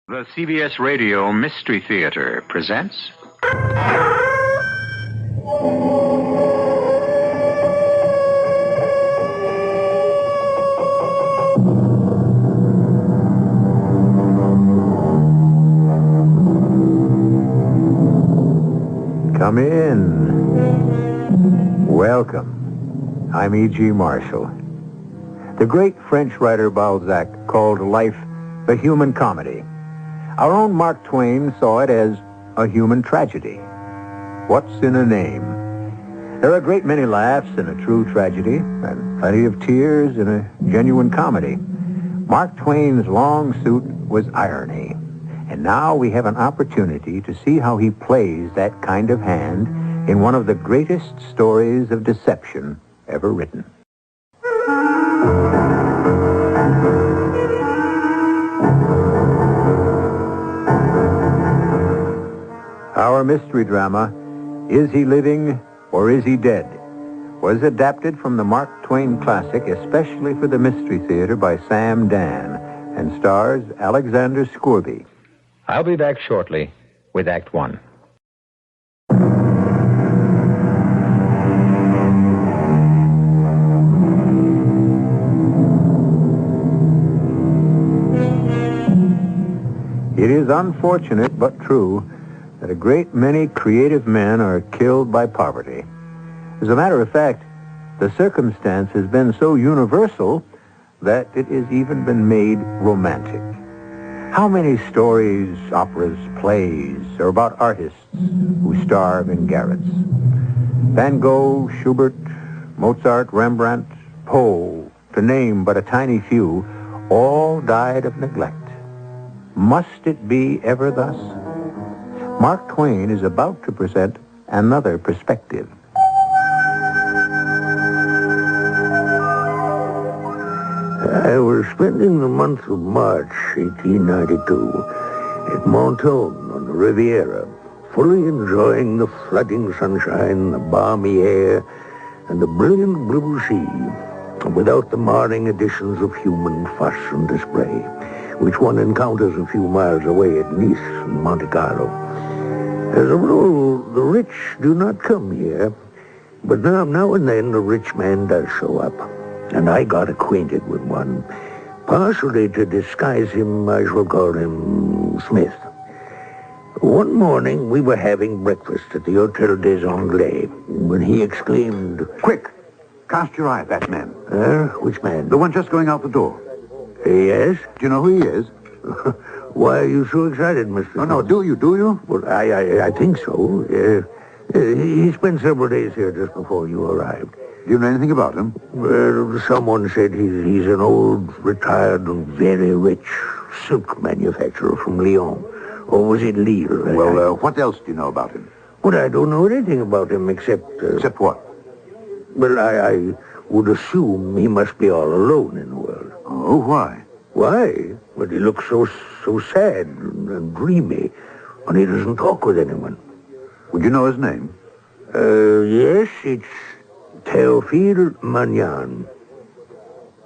The CBS Radio Mystery Theater presents... Come in. Welcome. I'm E.G. Marshall. The great French writer Balzac called life the human comedy. Our own Mark Twain saw it as a human tragedy. What's in a name? There are a great many laughs in a true tragedy, and plenty of tears in a genuine comedy. Mark Twain's long suit was irony, and now we have an opportunity to see how he plays that kind of hand in one of the greatest stories of deception ever written. Our mystery drama, Is He Living or Is He Dead?, was adapted from the Mark Twain classic especially for the Mystery Theater by Sam Dan and stars Alexander Scourby. I'll be back shortly with Act One. It is unfortunate but true that a great many creative men are killed by poverty. As a matter of fact, the circumstance has been so universal that it has even been made romantic. How many stories, operas, plays are about artists who starve in garrets? Van Gogh, Schubert, Mozart, Rembrandt, Poe, to name but a tiny few, all died of neglect. Must it be ever thus? Mark Twain is about to present another perspective. I was spending the month of March, 1892, at Mentone on the Riviera, fully enjoying the flooding sunshine, the balmy air, and the brilliant blue sea, without the marring additions of human fuss and display, which one encounters a few miles away at Nice and Monte Carlo. As a rule, the rich do not come here, but now and then a rich man does show up, and I got acquainted with one. Partially to disguise him, I shall call him Smith. One morning, we were having breakfast at the Hotel des Anglais, when he exclaimed, "Quick! Cast your eye at that man. Which man? The one just going out the door." Yes? Do you know who he is? Why are you so excited, Mr. Oh, no, do you? Well, I think so. He spent several days here just before you arrived. Do you know anything about him? Well, someone said he's an old, retired, and very rich silk manufacturer from Lyon. Or was it Lille? Well, what else do you know about him? Well, I don't know anything about him except... Except what? Well, I would assume he must be all alone in the world. Oh, why? Why? Well, he looks so sad and dreamy, and he doesn't talk with anyone. Would you know his name? Yes, it's Théophile Magnan.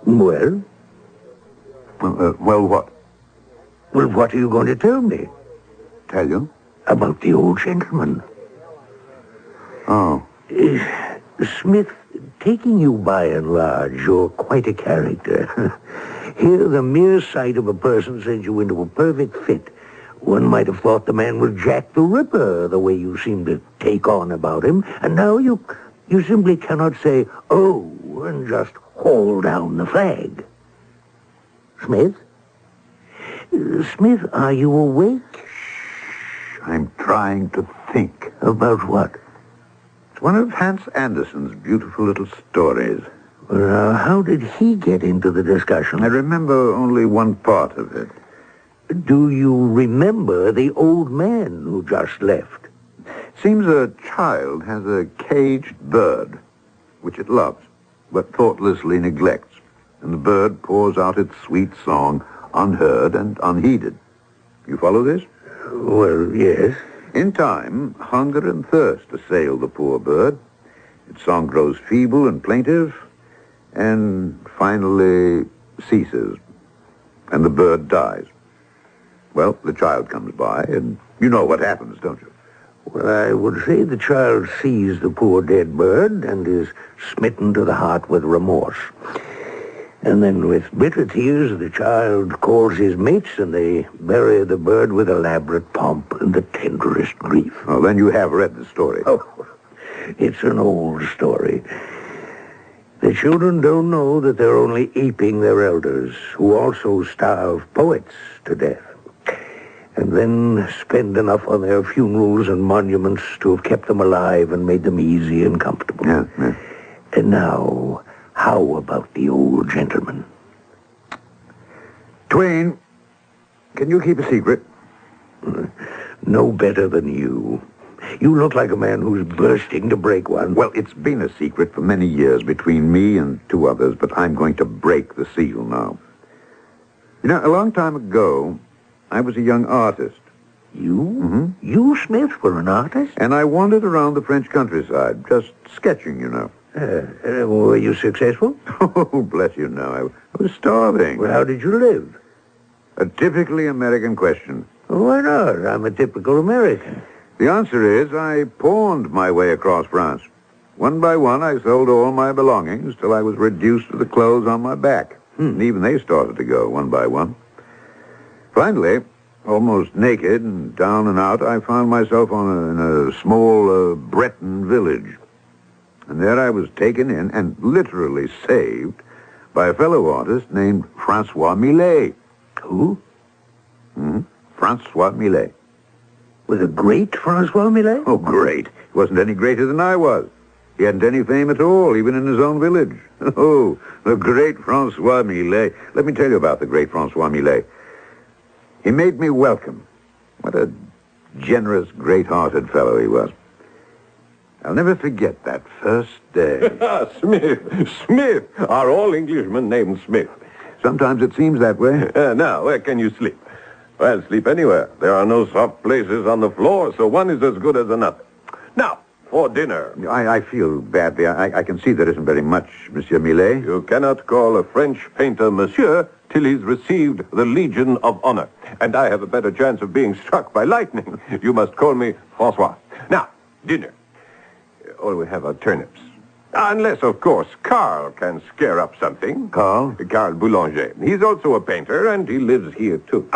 Well? Well, what? Well, what are you going to tell me? Tell you? About the old gentleman. Oh. Smith, taking you by and large, you're quite a character. Here, the mere sight of a person sends you into a perfect fit. One might have thought the man was Jack the Ripper, the way you seem to take on about him. And now you simply cannot say, "Oh," and just haul down the flag. Smith? Smith, are you awake? Shh, I'm trying to think. About what? It's one of Hans Andersen's beautiful little stories. Well, how did he get into the discussion? I remember only one part of it. Do you remember the old man who just left? Seems a child has a caged bird, which it loves, but thoughtlessly neglects, and the bird pours out its sweet song, unheard and unheeded. You follow this? Well, yes. In time, hunger and thirst assail the poor bird. Its song grows feeble and plaintive, and finally ceases, and the bird dies. Well, the child comes by, and you know what happens, don't you? Well, I would say the child sees the poor dead bird and is smitten to the heart with remorse. And then with bitter tears, the child calls his mates, and they bury the bird with elaborate pomp and the tenderest grief. Oh, then you have read the story. Oh, it's an old story. The children don't know that they're only aping their elders, who also starve poets to death, and then spend enough on their funerals and monuments to have kept them alive and made them easy and comfortable. Yeah. And now, how about the old gentleman? Twain, can you keep a secret? No better than you. You look like a man who's bursting to break one. Well, it's been a secret for many years between me and two others, but I'm going to break the seal now. You know, a long time ago, I was a young artist. You? Mm-hmm. You, Smith, were an artist? And I wandered around the French countryside, just sketching, you know. Were you successful? Oh, bless you, no. I was starving. Well, how did you live? A typically American question. Why not? I'm a typical American. The answer is I pawned my way across France. One by one, I sold all my belongings till I was reduced to the clothes on my back. And even they started to go one by one. Finally, almost naked and down and out, I found myself in a small Breton village. And there I was taken in and literally saved by a fellow artist named Francois Millet. Who? Francois Millet. With a great Francois Millet? Oh, great. He wasn't any greater than I was. He hadn't any fame at all, even in his own village. Oh, the great Francois Millet. Let me tell you about the great Francois Millet. He made me welcome. What a generous, great-hearted fellow he was. I'll never forget that first day. Smith. Are all Englishmen named Smith? Sometimes it seems that way. Now, where can you sleep? Well, sleep anywhere. There are no soft places on the floor, so one is as good as another. Now, for dinner. I feel badly. I can see there isn't very much, Monsieur Millet. You cannot call a French painter monsieur till he's received the Legion of Honor. And I have a better chance of being struck by lightning. You must call me Francois. Now, dinner. All we have are turnips. Unless, of course, Carl can scare up something. Carl? Carl Boulanger. He's also a painter, and he lives here, too.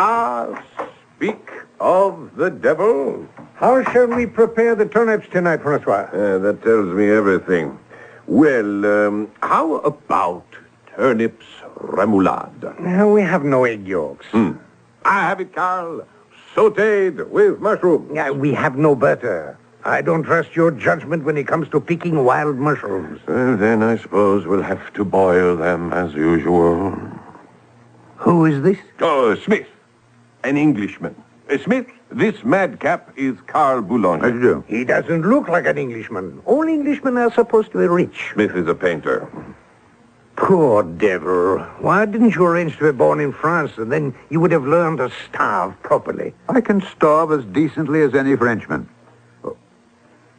Speak of the devil. How shall we prepare the turnips tonight, Francois? That tells me everything. Well, how about turnips remoulade? We have no egg yolks. I have it, Carl. Sautéed with mushrooms. We have no butter. I don't trust your judgment when it comes to picking wild mushrooms. Well, then I suppose we'll have to boil them as usual. Who is this? Oh, Smith, an Englishman. Smith, this madcap is Carl Boulanger. How do you do? He doesn't look like an Englishman. All Englishmen are supposed to be rich. Smith is a painter. Poor devil. Why didn't you arrange to be born in France, and then you would have learned to starve properly? I can starve as decently as any Frenchman.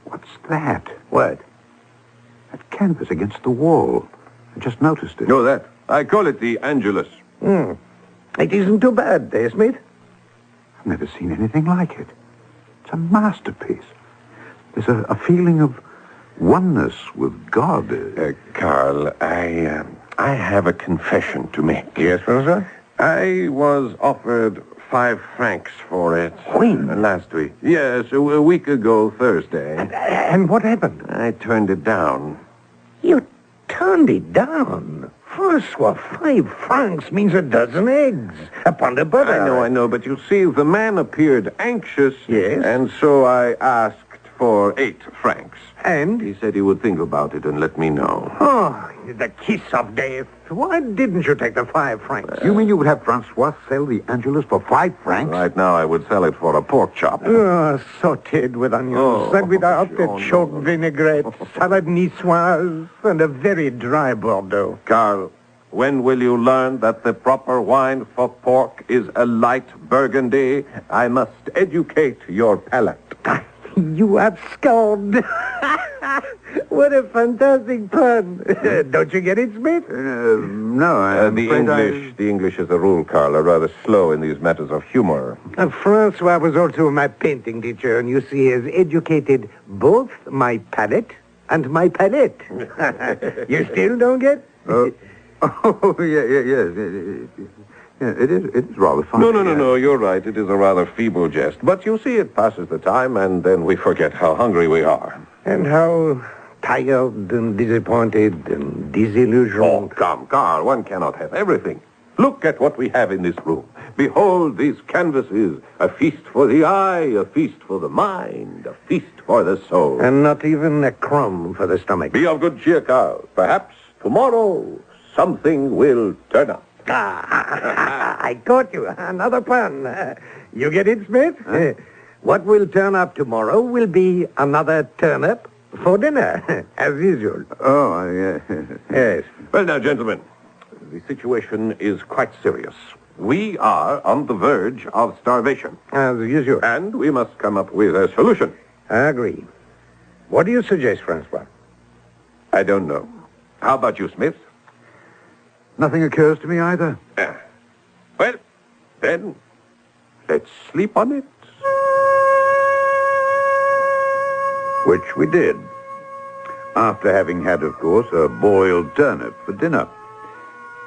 What's that? What? That canvas against the wall. I just noticed it. No, that. I call it the Angelus. It isn't too bad, eh, Smith? I've never seen anything like it. It's a masterpiece. There's a feeling of oneness with God. Carl, I have a confession to make. Yes, Francois? I was offered 5 francs for it. When? Last week. Yes, a week ago, Thursday. And what happened? I turned it down. You turned it down. Francois, 5 francs means a dozen eggs. A pound of butter. I know, but you see, the man appeared anxious. Yes? And so I asked for 8 francs. And? He said he would think about it and let me know. Oh, the kiss of death. Why didn't you take the 5 francs? You mean you would have Francois sell the Angelus for 5 francs? Right now, I would sell it for a pork chop. Sautéed with onions, and without the choke vinaigrette, salad niçoise, and a very dry Bordeaux. Carl, when will you learn that the proper wine for pork is a light burgundy? I must educate your palate. You have scored. What a fantastic pun. Don't you get it, Smith? No, I'm afraid The English as a rule, Carl, are rather slow in these matters of humor. Francois was also my painting teacher, and you see, he has educated both my palate and my palette. You still don't get? Oh, yes. Yeah, it is rather funny. No, you're right. It is a rather feeble jest. But you see, it passes the time, and then we forget how hungry we are. And how tired and disappointed and disillusioned. Oh, come, Carl, one cannot have everything. Look at what we have in this room. Behold these canvases, a feast for the eye, a feast for the mind, a feast for the soul. And not even a crumb for the stomach. Be of good cheer, Carl. Perhaps tomorrow something will turn up. I caught you. Another pun. You get it, Smith? What will turn up tomorrow will be another turn-up for dinner, as usual. Oh, yeah. Yes. Well, now, gentlemen, the situation is quite serious. We are on the verge of starvation. As usual. And we must come up with a solution. I agree. What do you suggest, Francois? I don't know. How about you, Smith? Nothing occurs to me either. Well, then, let's sleep on it. Which we did. After having had, of course, a boiled turnip for dinner.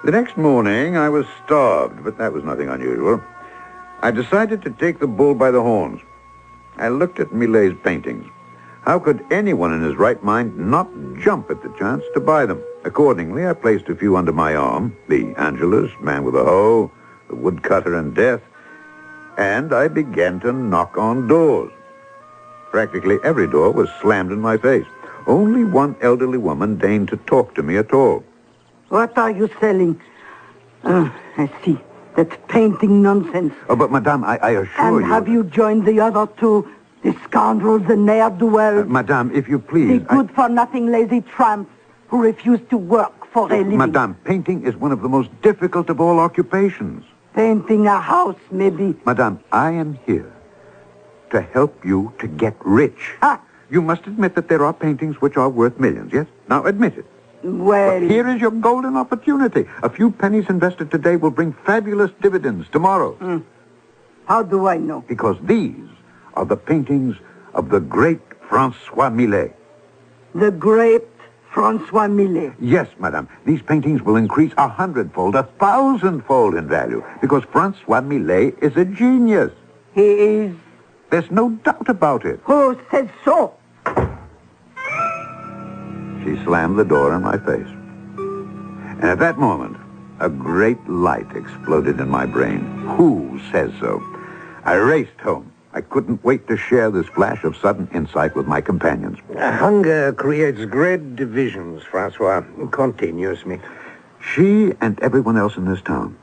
The next morning, I was starved, but that was nothing unusual. I decided to take the bull by the horns. I looked at Millet's paintings. How could anyone in his right mind not jump at the chance to buy them? Accordingly, I placed a few under my arm, the Angelus, Man with a Hoe, the Woodcutter, and Death, and I began to knock on doors. Practically every door was slammed in my face. Only one elderly woman deigned to talk to me at all. What are you selling? I see. That's painting nonsense. Oh, but, Madame, I assure And you... have you joined the other two? The scoundrels, the ne'er-do-wells? Madame, if you The please... good-for-nothing lazy tramps who refuse to work for a living. Madame, painting is one of the most difficult of all occupations. Painting a house, maybe. Madame, I am here to help you to get rich. Ah. You must admit that there are paintings which are worth millions, yes? Now, admit it. Well... Here is your golden opportunity. A few pennies invested today will bring fabulous dividends tomorrow. How do I know? Because these are the paintings of the great Francois Millet. The great Francois Millet. Yes, madame. These paintings will increase 100-fold, 1,000-fold in value, because Francois Millet is a genius. He is... There's no doubt about it. Who says so? She slammed the door in my face. And at that moment, a great light exploded in my brain. Who says so? I raced home. I couldn't wait to share this flash of sudden insight with my companions. Hunger creates great divisions, Francois. Continue, Smith. She and everyone else in this town,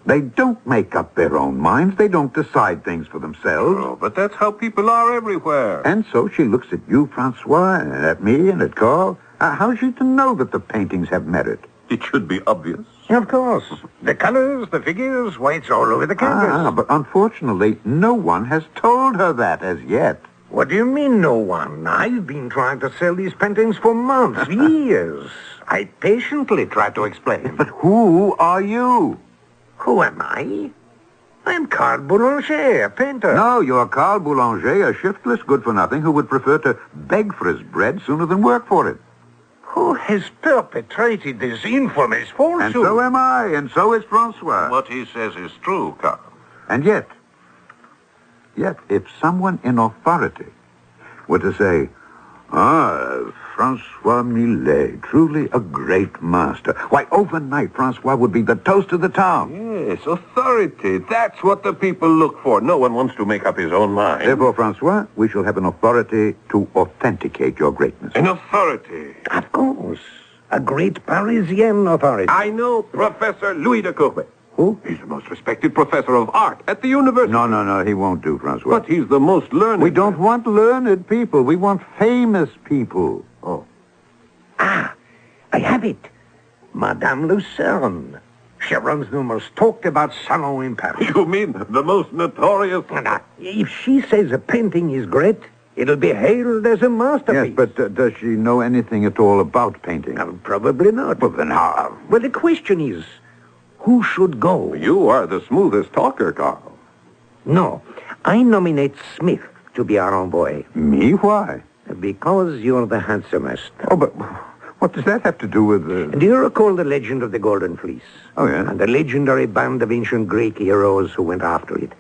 they don't make up their own minds. They don't decide things for themselves. Oh, but that's how people are everywhere. And so she looks at you, Francois, and at me, and at Carl. How's she to know that the paintings have merit? It should be obvious. Of course. The colors, the figures, why, it's all over the canvas. But unfortunately, no one has told her that as yet. What do you mean, no one? I've been trying to sell these paintings for months, years. I patiently try to explain. But who are you? Who am I? I'm Carl Boulanger, a painter. No, you're Carl Boulanger, a shiftless good-for-nothing who would prefer to beg for his bread sooner than work for it. Who has perpetrated this infamous falsehood? And so am I, and so is Francois. What he says is true, Carl. And yet, if someone in authority were to say, Francois Millet, truly a great master, why, overnight, Francois would be the toast of the town. Yes, authority. That's what the people look for. No one wants to make up his own mind. Therefore, Francois, we shall have an authority to authenticate your greatness. An authority. Of course. A great Parisian authority. I know Professor Louis de Courbet. Who? He's the most respected professor of art at the university. No, he won't do, Francois. But he's the most learned. We don't want learned people. We want famous people. Oh. I have it. Madame Lucerne. She runs the most talked about salon in Paris. You mean the most notorious? Now, if she says a painting is great, It'll be hailed as a masterpiece. Yes, but does she know anything at all about painting? Probably not. Well, then how? Well, the question is, who should go? You are the smoothest talker, Carl. No, I nominate Smith to be our envoy. Me? Why? Because you're the handsomest. Oh, but what does that have to do with the... Do you recall the legend of the Golden Fleece? Oh, yeah. And the legendary band of ancient Greek heroes who went after it.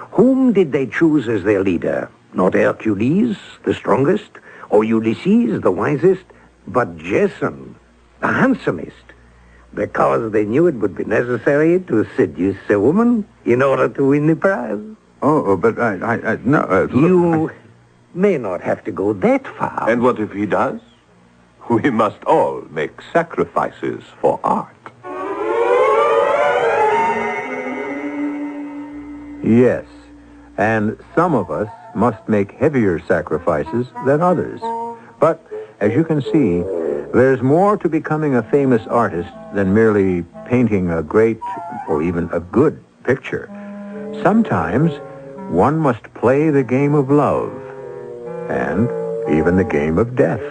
Whom did they choose as their leader? Not Hercules, the strongest, or Ulysses, the wisest, but Jason, the handsomest. Because they knew it would be necessary to seduce a woman in order to win the prize. Oh, but I no... You may not have to go that far. And what if he does? We must all make sacrifices for art. Yes, and some of us must make heavier sacrifices than others. But, as you can see, there's more to becoming a famous artist than merely painting a great or even a good picture. Sometimes one must play the game of love and even the game of death.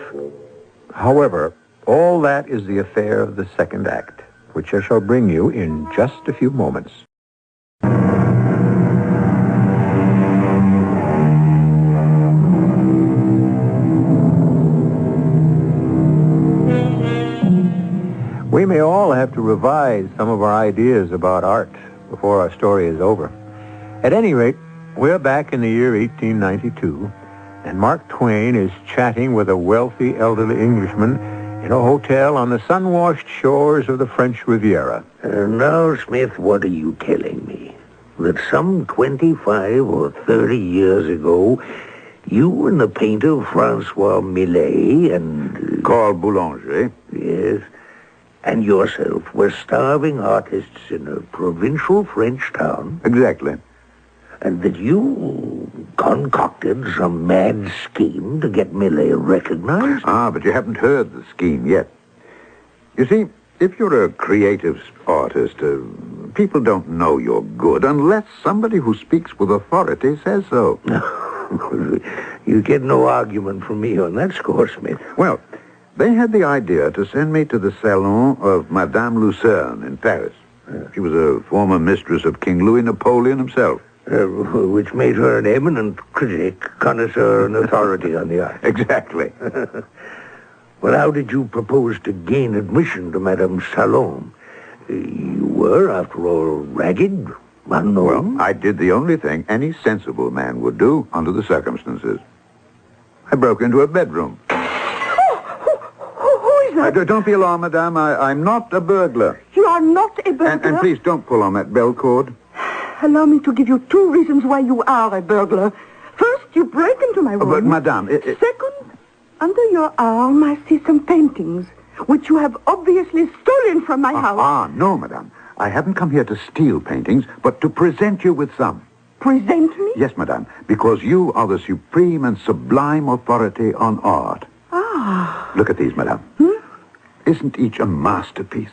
However, all that is the affair of the second act, which I shall bring you in just a few moments. We may all have to revise some of our ideas about art before our story is over. At any rate, we're back in the year 1892, and Mark Twain is chatting with a wealthy elderly Englishman in a hotel on the sun-washed shores of the French Riviera. Now, Smith, what are you telling me? That some 25 or 30 years ago, you and the painter Francois Millet and... Carl Boulanger. Yes, and yourself were starving artists in a provincial French town? Exactly. And that you concocted some mad scheme to get Millet recognized? Ah, but you haven't heard the scheme yet. You see, if you're a creative artist, people don't know you're good unless somebody who speaks with authority says so. You get no argument from me on that score, Smith. Well, they had the idea to send me to the salon of Madame Lucerne in Paris. She was a former mistress of King Louis Napoleon himself. Which made her an eminent critic, connoisseur, and authority on the art. Exactly. Well, how did you propose to gain admission to Madame's salon? You were, after all, ragged, unknown. Well, I did the only thing any sensible man would do under the circumstances. I broke into her bedroom. Who is that? Don't be alarmed, madame. I'm not a burglar. You are not a burglar. And please don't pull on that bell cord. Allow me to give you two reasons why you are a burglar. First, you break into my room. But, madame... Second, under your arm, I see some paintings, which you have obviously stolen from my house. No, madame. I haven't come here to steal paintings, but to present you with some. Present me? Yes, madame, because you are the supreme and sublime authority on art. Ah. Look at these, madame. Isn't each a masterpiece?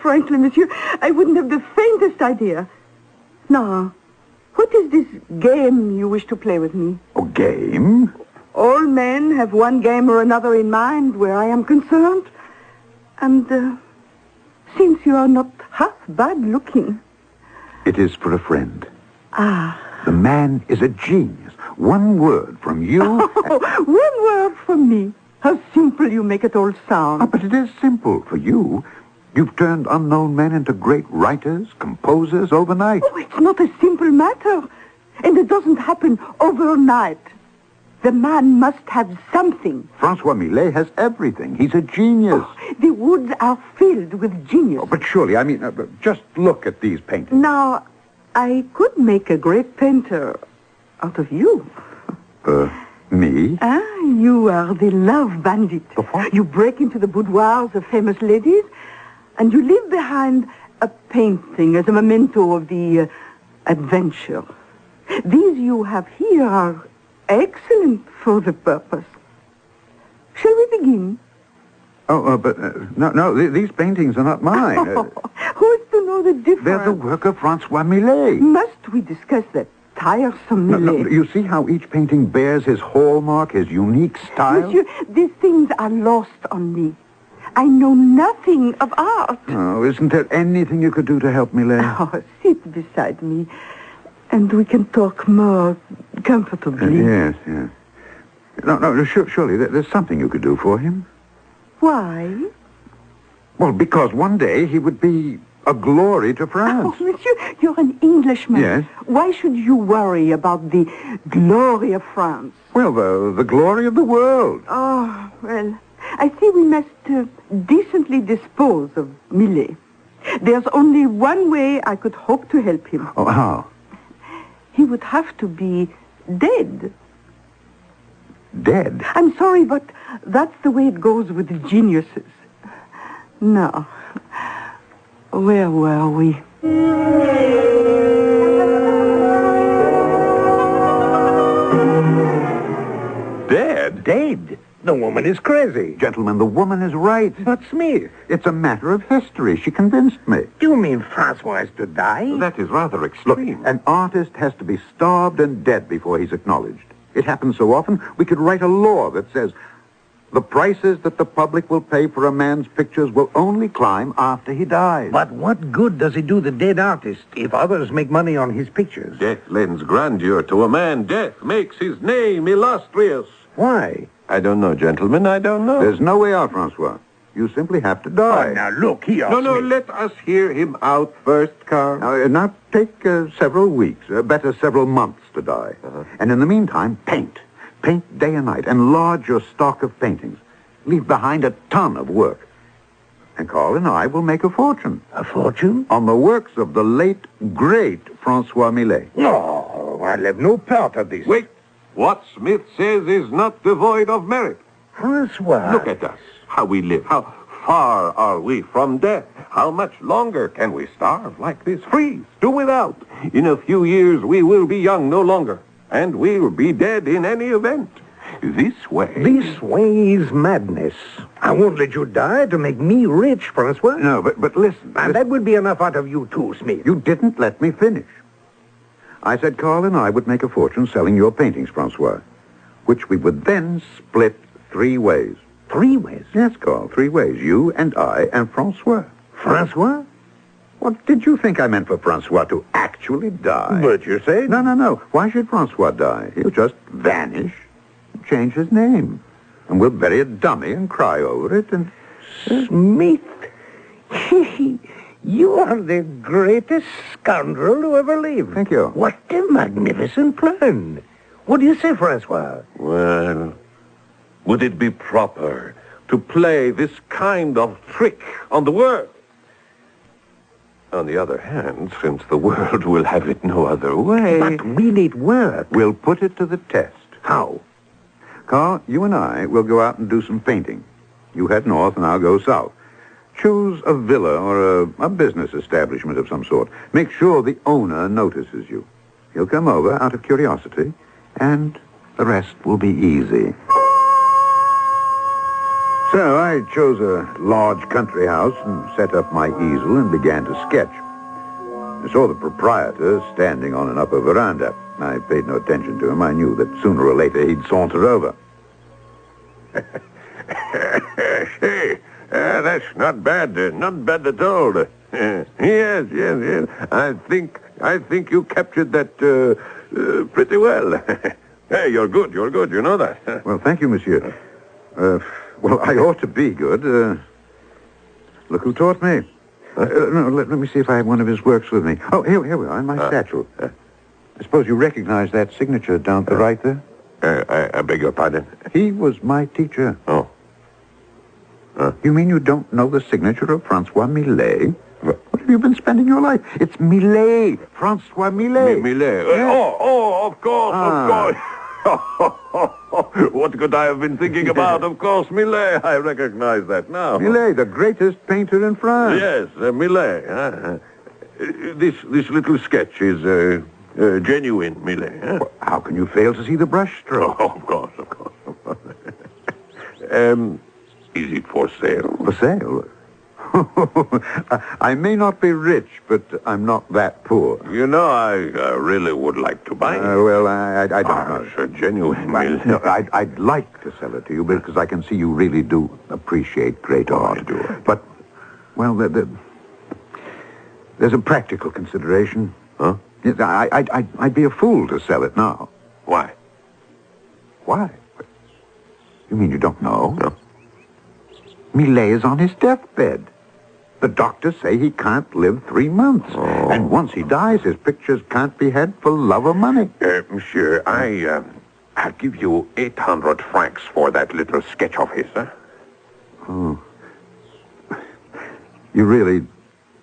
Frankly, monsieur, I wouldn't have the faintest idea. Now, what is this game you wish to play with me? A game? All men have one game or another in mind where I am concerned. And since you are not half bad looking... It is for a friend. Ah. The man is a genius. One word from you... One word from me. How simple you make it all sound. But it is simple for you. You've turned unknown men into great writers, composers overnight. Oh, it's not a simple matter. And it doesn't happen overnight. The man must have something. Francois Millet has everything. He's a genius. Oh, the woods are filled with genius. But surely, just look at these paintings. Now, I could make a great painter out of you. Me? You are the love bandit. The what? You break into the boudoirs of famous ladies, and you leave behind a painting as a memento of the adventure. These you have here are excellent for the purpose. Shall we begin? No, these paintings are not mine. Who's to know the difference? They're the work of Francois Millet. Must we discuss that tiresome, No, Millet. you see how each painting bears his hallmark, his unique style? Monsieur, these things are lost on me. I know nothing of art. Oh, isn't there anything you could do to help me, Millet? Oh, sit beside me, and we can talk more comfortably. Yes. No, surely there's something you could do for him. Why? Well, because one day he would be a glory to France. Oh, monsieur, you're an Englishman. Yes. Why should you worry about the glory of France? Well, the glory of the world. Oh, well, I see we must decently dispose of Millet. There's only one way I could hope to help him. Oh, how? He would have to be dead. Dead? I'm sorry, but that's the way it goes with geniuses. Now, where were we? Dead? Dead? The woman is crazy. Gentlemen, the woman is right. But Smith, It's a matter of history. She convinced me. do you mean Francois is to die? That is rather Look, extreme. an artist has to be starved and dead before he's acknowledged. It happens so often, we could write a law that says the prices that the public will pay for a man's pictures will only climb after he dies. But what good does it do the dead artist if others make money on his pictures? Death lends grandeur to a man. Death makes his name illustrious. Why? I don't know, gentlemen. I don't know. There's no way out, Francois. You simply have to die. Oh, now look here, No, Smith. let us hear him out first, Carl. Now take several weeks, better several months to die. And in the meantime, paint. Paint day and night. Enlarge your stock of paintings. Leave behind a ton of work. And Carl and I will make a fortune. A fortune? On the works of the late, great Francois Millet. No, I'll have no part of this. Wait. What Smith says is not devoid of merit. Francois. Look at us, how we live. How far are we from death? How much longer can we starve like this? Freeze, do without. In a few years, we will be young no longer, and we'll be dead in any event. This way... This way is madness. I won't let you die to make me rich, Francois. No, but listen. And that would be enough out of you too, Smith. You didn't let me finish. I said Carl and I would make a fortune selling your paintings, Francois, which we would then split 3 ways. 3 ways? Yes, Carl, 3 ways. You and I and Francois. Francois? What did you think I meant for Francois to actually die? But you said... No. Why should Francois die? He'll just vanish, change his name, and we'll bury a dummy and cry over it, and... Smith, you are the greatest scoundrel who ever lived. Thank you. What a magnificent plan. What do you say, Francois? Well, would it be proper to play this kind of trick on the world? On the other hand, since the world will have it no other way... But will it work? We'll put it to the test. How? Carl, you and I will go out and do some painting. You head north and I'll go south. Choose a villa or a business establishment of some sort. Make sure the owner notices you. He'll come over out of curiosity, and the rest will be easy. So I chose a large country house and set up my easel and began to sketch. I saw the proprietor standing on an upper veranda. I paid no attention to him. I knew that sooner or later he'd saunter over. Hey, that's not bad. Not bad at all. Yes. I think you captured that pretty well. Hey, you're good. You know that. Well, thank you, monsieur. Well, I ought to be good. Look who taught me. No, let me see if I have one of his works with me. Oh, here we are, in my statue. I suppose you recognize that signature down to the right there? I beg your pardon. He was my teacher. Oh. You mean you don't know the signature of Francois Millet? What have you been spending your life? It's Millet. Francois Millet. Millet. Yes. Of course. What could I have been thinking about? Of course, Millet. I recognize that now. Millet, the greatest painter in France. Yes, Millet. This little sketch is genuine, Millet. Well, how can you fail to see the brushstroke? Oh, of course. Is it for sale? For sale? I may not be rich, but I'm not that poor. You know, I really would like to buy it. Well, I don't know. It's a genuine millet. No, I'd like to sell it to you because I can see you really do appreciate great art. I do. But, well, there's a practical consideration. Huh? Yes, I'd be a fool to sell it now. Why? Why? You mean you don't know? No. Millet is on his deathbed. The doctors say he can't live 3 months. Oh. And once he dies, his pictures can't be had for love or money. Monsieur, I'll give you 800 francs for that little sketch of his, huh? Oh. You really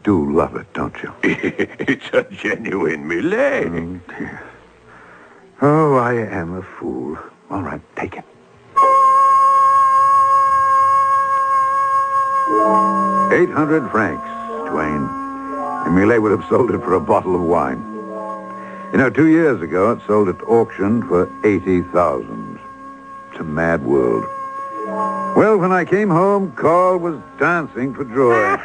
do love it, don't you? It's a genuine Millet. Oh, dear. Oh, I am a fool. All right, take it. 800 francs, Twain. And Millet would have sold it for a bottle of wine. You know, 2 years ago, it sold at auction for 80,000. It's a mad world. Well, when I came home, Carl was dancing for joy.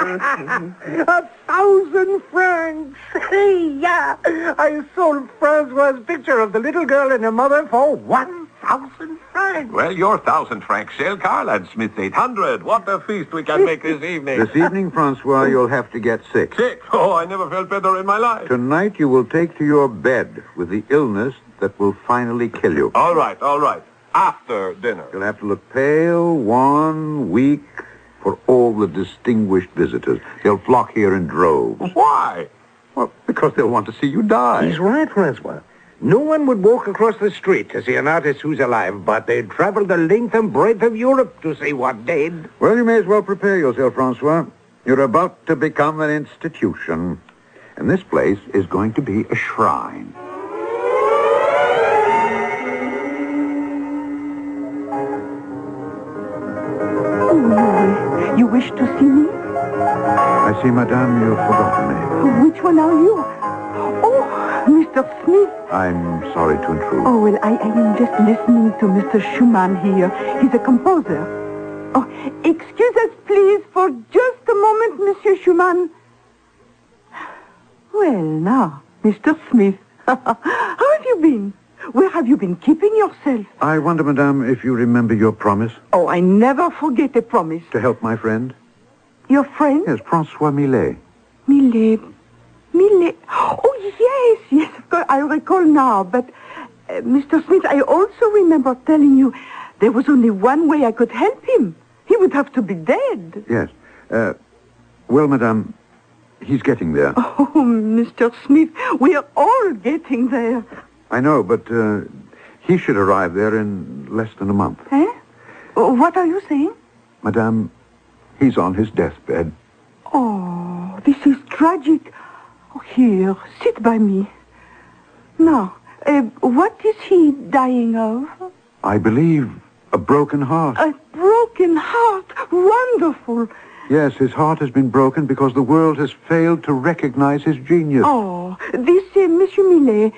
1,000 francs! Yeah! I sold Francois's picture of the little girl and her mother for 1,000 francs. Well, your 1,000 francs sale, Carl, and Smith's 800. What a feast we can make this evening. This evening, Francois, you'll have to get sick. Sick? Oh, I never felt better in my life. Tonight, you will take to your bed with the illness that will finally kill you. All right, all right. After dinner. You'll have to look pale, wan, weak for all the distinguished visitors. They'll flock here in droves. Why? Well, because they'll want to see you die. He's right, Francois. No one would walk across the street to see an artist who's alive, but they'd travel the length and breadth of Europe to see what dead. Well, you may as well prepare yourself, Francois. You're about to become an institution. And this place is going to be a shrine. You wish to see me? I see, madame, you've forgotten me. Which one are you? Oh, Mr. Smith. I'm sorry to intrude. Oh, well, I am just listening to Mr. Schumann here. He's a composer. Oh, excuse us, please, for just a moment, Monsieur Schumann. Well, now, Mr. Smith, how have you been? Where have you been keeping yourself? I wonder, madame, if you remember your promise Oh, I never forget a promise. to help my friend? Your friend? Yes, Francois Millet. Millet. Oh, yes, of course, I recall now. But, Mr. Smith, I also remember telling you there was only one way I could help him. He would have to be dead. Yes. Well, madame, he's getting there. Oh, Mr. Smith, we are all getting there. I know, but he should arrive there in less than a month. Eh? What are you saying? Madame, he's on his deathbed. Oh, this is tragic. Oh, here, sit by me. Now, what is he dying of? I believe a broken heart. A broken heart. Wonderful. Yes, his heart has been broken because the world has failed to recognize his genius. Oh, this Monsieur Millet,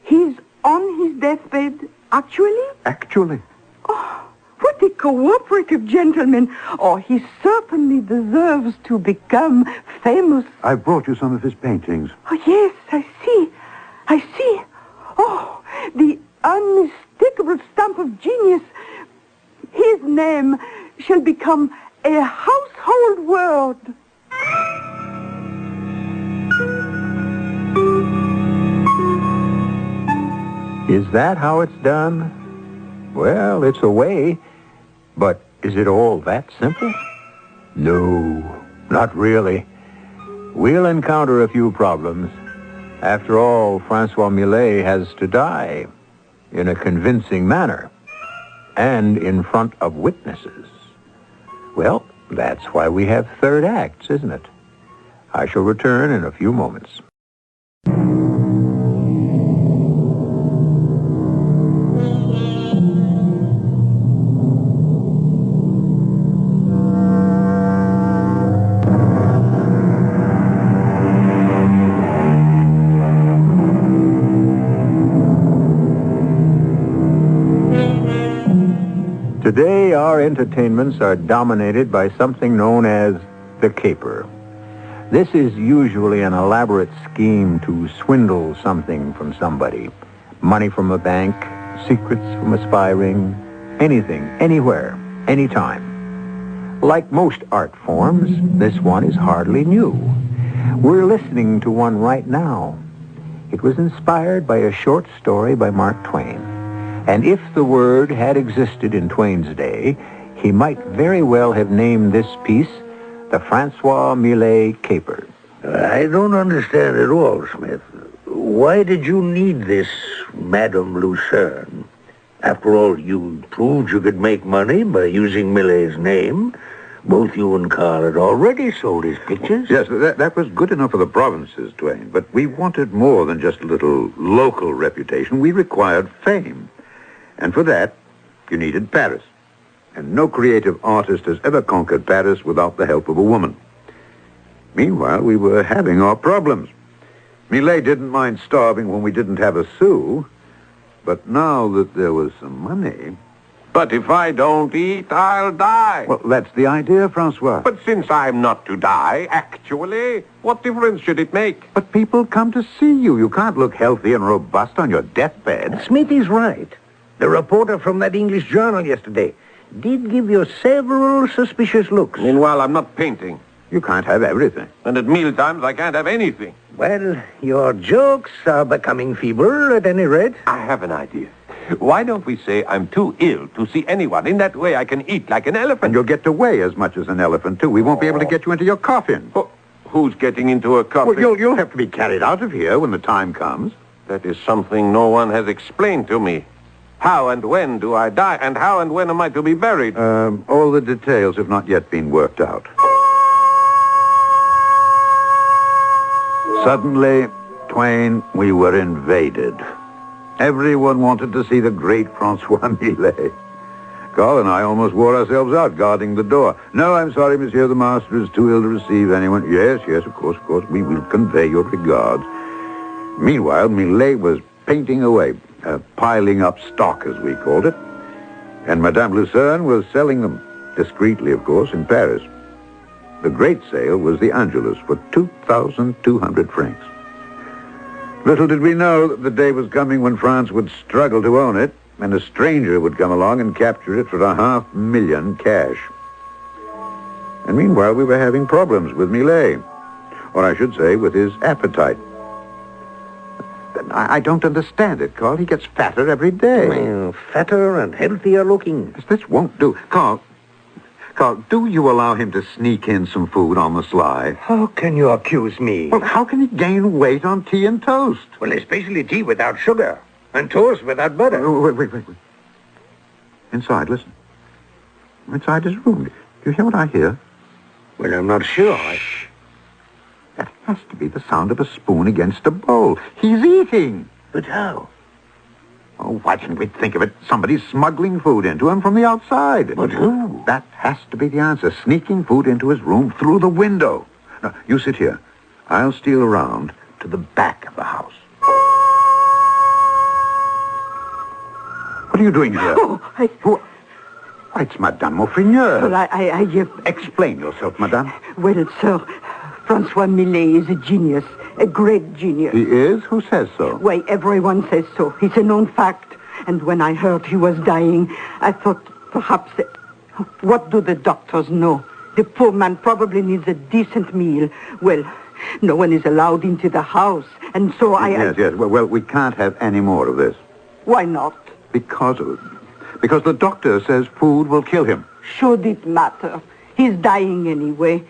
he's on his deathbed, actually? Actually. Oh, what a cooperative gentleman. Oh, he certainly deserves to become famous. I brought you some of his paintings. Oh, yes, I see. Oh, the unmistakable stamp of genius. His name shall become a household word. Is that how it's done? Well, it's a way, but is it all that simple? No, not really. We'll encounter a few problems. After all, Francois Millet has to die in a convincing manner and in front of witnesses. Well, that's why we have third acts, isn't it? I shall return in a few moments. Today, our entertainments are dominated by something known as the caper. This is usually an elaborate scheme to swindle something from somebody. Money from a bank, secrets from a spy ring, anything, anywhere, anytime. Like most art forms, this one is hardly new. We're listening to one right now. It was inspired by a short story by Mark Twain. And if the word had existed in Twain's day, he might very well have named this piece the Francois Millet Caper. I don't understand at all, Smith. Why did you need this Madame Lucerne? After all, you proved you could make money by using Millet's name. Both you and Carl had already sold his pictures. Yes, that was good enough for the provinces, Twain. But we wanted more than just a little local reputation. We required fame. And for that, you needed Paris. And no creative artist has ever conquered Paris without the help of a woman. Meanwhile, we were having our problems. Millet didn't mind starving when we didn't have a sou. But now that there was some money... But if I don't eat, I'll die. Well, that's the idea, Francois. But since I'm not to die, actually, what difference should it make? But people come to see you. You can't look healthy and robust on your deathbed. Smithy's right. The reporter from that English journal yesterday did give you several suspicious looks. Meanwhile, I'm not painting. You can't have everything. And at mealtimes, I can't have anything. Well, your jokes are becoming feeble, at any rate. I have an idea. Why don't we say I'm too ill to see anyone? In that way, I can eat like an elephant. And you'll get to weigh as much as an elephant, too. We won't be able to get you into your coffin. Oh, who's getting into a coffin? Well, you'll have to be carried out of here when the time comes. That is something no one has explained to me. How and when do I die, and how and when am I to be buried? All the details have not yet been worked out. Suddenly, Twain, we were invaded. Everyone wanted to see the great Francois Millet. Carl and I almost wore ourselves out guarding the door. No, I'm sorry, monsieur, the master is too ill to receive anyone. Yes, of course, we will convey your regards. Meanwhile, Millet was painting away, piling up stock, as we called it. And Madame Lucerne was selling them, discreetly, of course, in Paris. The great sale was the Angelus for 2,200 francs. Little did we know that the day was coming when France would struggle to own it, and a stranger would come along and capture it for 500,000 cash. And meanwhile, we were having problems with Millet, or I should say, with his appetite. I don't understand it, Carl. He gets fatter every day. Well, fatter and healthier looking. This won't do. Carl, do you allow him to sneak in some food on the sly? How can you accuse me? Well, how can he gain weight on tea and toast? Well, especially tea without sugar and toast without butter. Wait. Inside, listen. Inside his room. Do you hear what I hear? Well, I'm not sure. That has to be the sound of a spoon against a bowl. He's eating. But how? Oh, why didn't we think of it? Somebody's smuggling food into him from the outside. But who? That has to be the answer. Sneaking food into his room through the window. Now, you sit here. I'll steal around to the back of the house. What are you doing here? Oh, Why, it's Madame Maufrigneuse. Well, Explain yourself, Madame. Well, sir, Francois Millet is a genius, a great genius. He is? Who says so? Why, everyone says so. It's a known fact. And when I heard he was dying, I thought perhaps... What do the doctors know? The poor man probably needs a decent meal. Well, no one is allowed into the house. And so Yes. Well, we can't have any more of this. Why not? Because the doctor says food will kill him. Should it matter? He's dying anyway.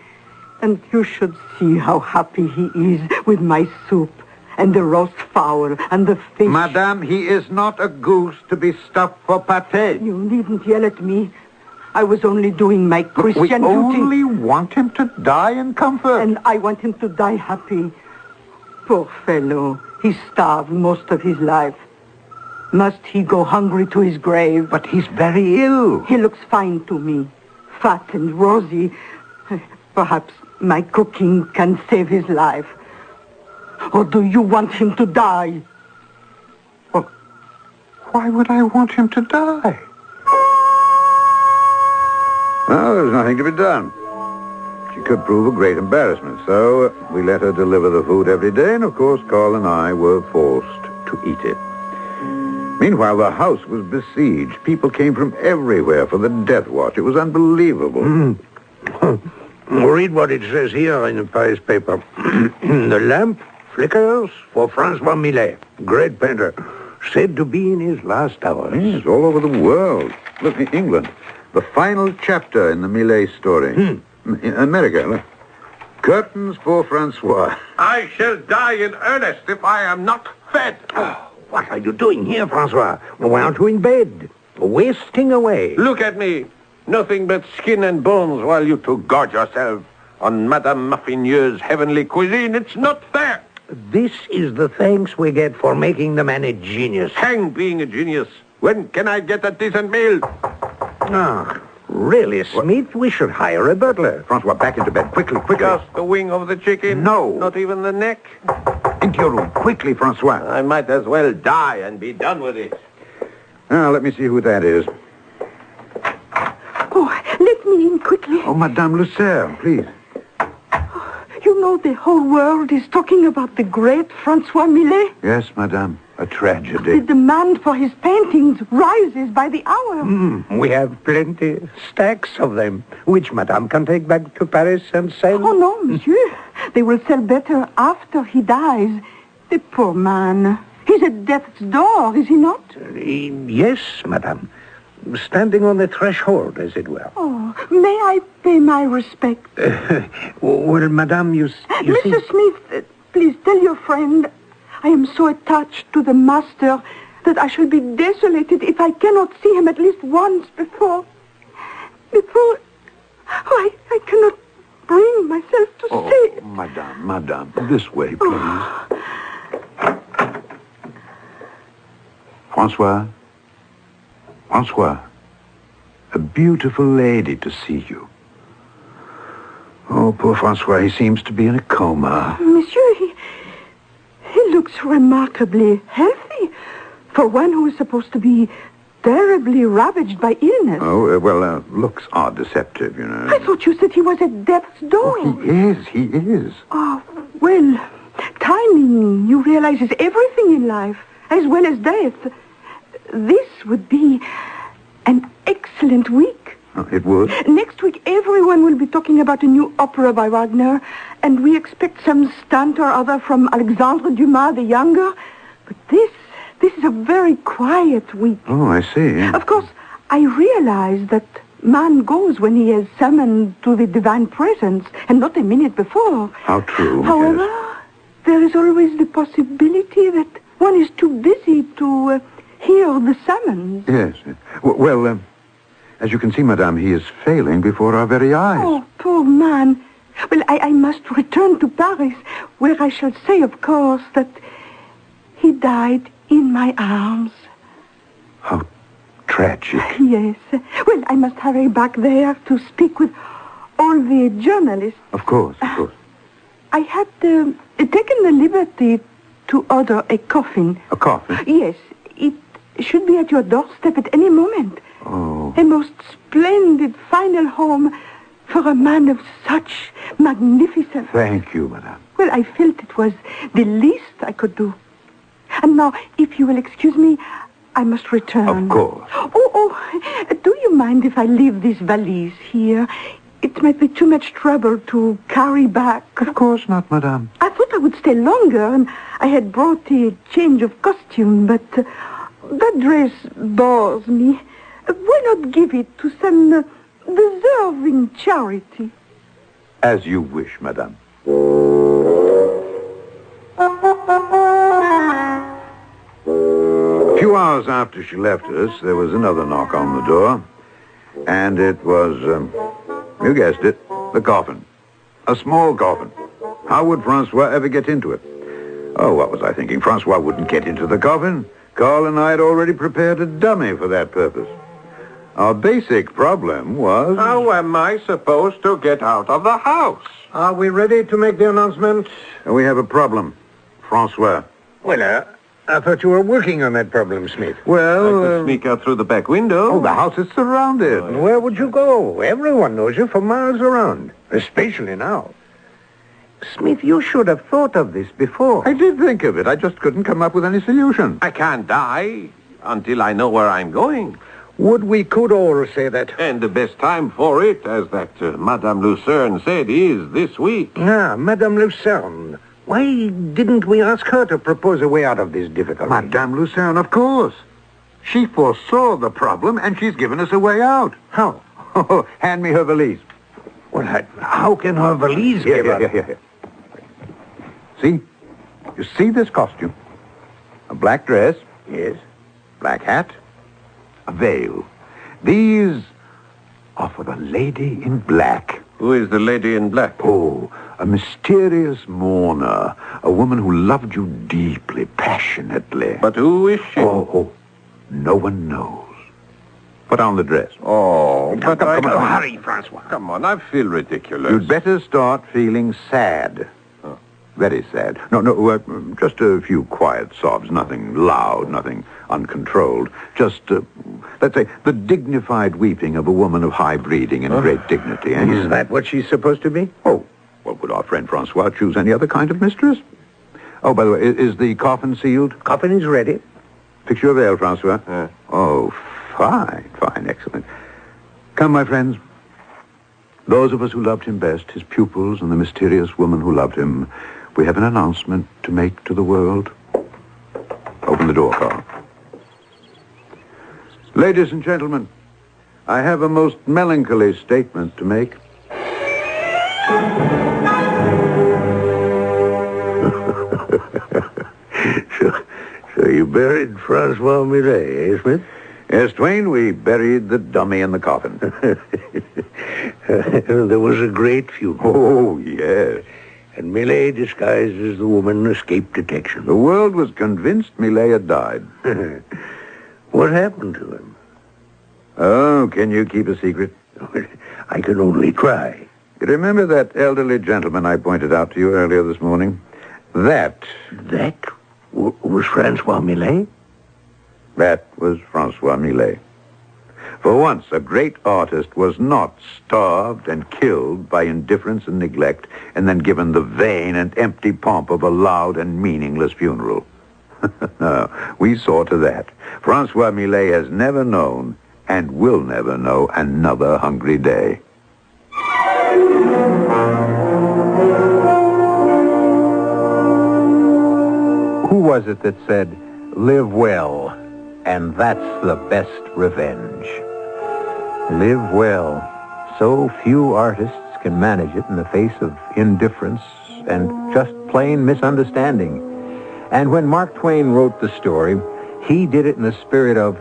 And you should see how happy he is with my soup and the roast fowl and the fish. Madame, he is not a goose to be stuffed for pâté. You needn't yell at me. I was only doing my Christian duty. We only want him to die in comfort. And I want him to die happy. Poor fellow. He starved most of his life. Must he go hungry to his grave? But he's very ill. He looks fine to me. Fat and rosy. Perhaps my cooking can save his life. Or do you want him to die? Well, why would I want him to die? Well, there's nothing to be done. She could prove a great embarrassment, so we let her deliver the food every day, and of course Carl and I were forced to eat it. Meanwhile, the house was besieged. People came from everywhere for the death watch. It was unbelievable. Read what it says here in the Paris paper. The lamp flickers for Francois Millet, great painter, said to be in his last hours. Yes, all over the world. Look, in England, the final chapter in the Millet story. In America, look. Curtains for Francois. I shall die in earnest if I am not fed. What are you doing here, Francois? Why aren't you in bed? Wasting away. Look at me. Nothing but skin and bones while you two gorge yourself on Madame Muffineux's heavenly cuisine. It's not fair. This is the thanks we get for making the man a genius. Hang being a genius. When can I get a decent meal? Ah, really, Smith? We should hire a butler. Francois, back into bed. Quickly, quickly. Just the wing of the chicken? No. Not even the neck? Into your room. Quickly, Francois. I might as well die and be done with it. Now, let me see who that is. Oh, let me in quickly. Oh, Madame Lucerne, please. You know the whole world is talking about the great Francois Millet. Yes, Madame. A The tragedy. demand for his paintings rises by the hour. We have plenty, stacks of them, which Madame can take back to Paris and sell. Oh, no, monsieur. They will sell better after he dies. The poor man. He's at death's door, is he not? Yes, Madame. Standing on the threshold, as it were. Oh, may I pay my respect? Well, Madame, you see... Mr. Smith, please tell your friend I am so attached to the master that I shall be desolated if I cannot see him at least once before... Oh, I cannot bring myself to say... Madame, this way, please. Francois, a beautiful lady to see you. Oh, poor Francois, he seems to be in a coma. Monsieur, he looks remarkably healthy for one who is supposed to be terribly ravaged by illness. Oh, well, looks are deceptive, you know. I thought you said he was at death's door. He is. Oh, well, timing, you realize, is everything in life, as well as death. This would be an excellent week. Oh, it would? Next week, everyone will be talking about a new opera by Wagner, and we expect some stunt or other from Alexandre Dumas the Younger. But this is a very quiet week. Oh, I see. Of course, I realize that man goes when he is summoned to the divine presence, and not a minute before. How true. However, yes. there is always the possibility that one is too busy to hear the summons. Yes. Well, as you can see, Madame, he is failing before our very eyes. Oh, poor man. Well, I must return to Paris, where I shall say, of course, that he died in my arms. How tragic. Yes. Well, I must hurry back there to speak with all the journalists. Of course. I had taken the liberty to order a coffin. A coffin? Yes. It should be at your doorstep at any moment. Oh. A most splendid final home for a man of such magnificence. Thank you, Madame. Well, I felt it was the least I could do. And now, if you will excuse me, I must return. Of course. Oh, do you mind if I leave this valise here? It might be too much trouble to carry back. Of course not, Madame. I thought I would stay longer, and I had brought a change of costume, but that dress bores me. Why not give it to some deserving charity? As you wish, Madame. A few hours after she left us, there was another knock on the door. And it was, you guessed it, the coffin. A small coffin. How would Francois ever get into it? Oh, what was I thinking? Francois wouldn't get into the coffin. Carl and I had already prepared a dummy for that purpose. Our basic problem was... How am I supposed to get out of the house? Are we ready to make the announcement? We have a problem. Francois. Well, I thought you were working on that problem, Smith. I could sneak out through the back window. Oh, the house is surrounded. Where would you go? Everyone knows you for miles around, especially now. Smith, you should have thought of this before. I did think of it. I just couldn't come up with any solution. I can't die until I know where I'm going. We could all say that. And the best time for it, as that Madame Lucerne said, is this week. Ah, Madame Lucerne. Why didn't we ask her to propose a way out of this difficulty? Madame Lucerne, of course. She foresaw the problem, and she's given us a way out. How? Hand me her valise. Well, how can her valise give up? Here. See? You see this costume? A black dress. Yes. Black hat. A veil. These are for the lady in black. Who is the lady in black? Oh, a mysterious mourner. A woman who loved you deeply, passionately. But who is she? Oh, no one knows. Put on the dress. Oh, but Come on, hurry, Francois. Come on, I feel ridiculous. You'd better start feeling sad. Oh. Very sad. No, just a few quiet sobs. Nothing loud, nothing uncontrolled. Just, let's say, the dignified weeping of a woman of high breeding and great dignity. Eh? Is that what she's supposed to be? Oh, well, would our friend Francois choose any other kind of mistress? Oh, by the way, is the coffin sealed? Coffin is ready. Fix your veil, Francois. Yeah. Oh, fine, excellent. Come, my friends. Those of us who loved him best, his pupils and the mysterious woman who loved him, we have an announcement to make to the world. Open the door, Carl. Ladies and gentlemen, I have a most melancholy statement to make. So you buried Francois Millet, eh, Smith? Yes, Twain, we buried the dummy in the coffin. There was a great funeral. Oh, yes. And Millet, disguised as the woman, escaped detection. The world was convinced Millet had died. What happened to him? Oh, can you keep a secret? I can only try. You remember that elderly gentleman I pointed out to you earlier this morning? That Was Francois Millet? That was Francois Millet. For once, a great artist was not starved and killed by indifference and neglect and then given the vain and empty pomp of a loud and meaningless funeral. No, we saw to that. Francois Millet has never known and will never know another hungry day. Who was it that said, "Live well, and that's the best revenge"? Live well. So few artists can manage it in the face of indifference and just plain misunderstanding. And when Mark Twain wrote the story, he did it in the spirit of,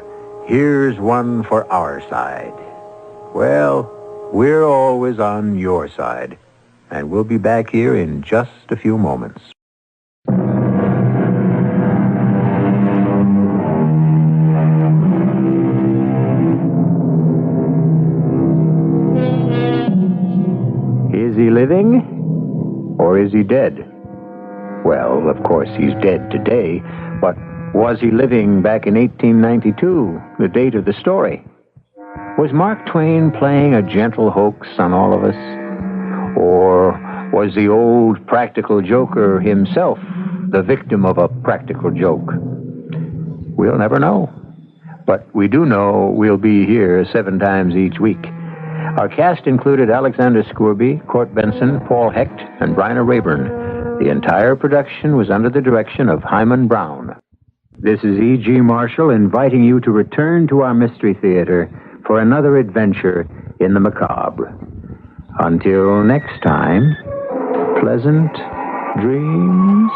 "Here's one for our side." Well, we're always on your side. And we'll be back here in just a few moments. Is he living, or is he dead? Well, of course, he's dead today, but was he living back in 1892, the date of the story? Was Mark Twain playing a gentle hoax on all of us? Or was the old practical joker himself the victim of a practical joke? We'll never know. But we do know we'll be here 7 times each week. Our cast included Alexander Scourby, Court Benson, Paul Hecht, and Bryna Rayburn. The entire production was under the direction of Hyman Brown. This is E.G. Marshall inviting you to return to our Mystery Theater for another adventure in the macabre. Until next time, pleasant dreams.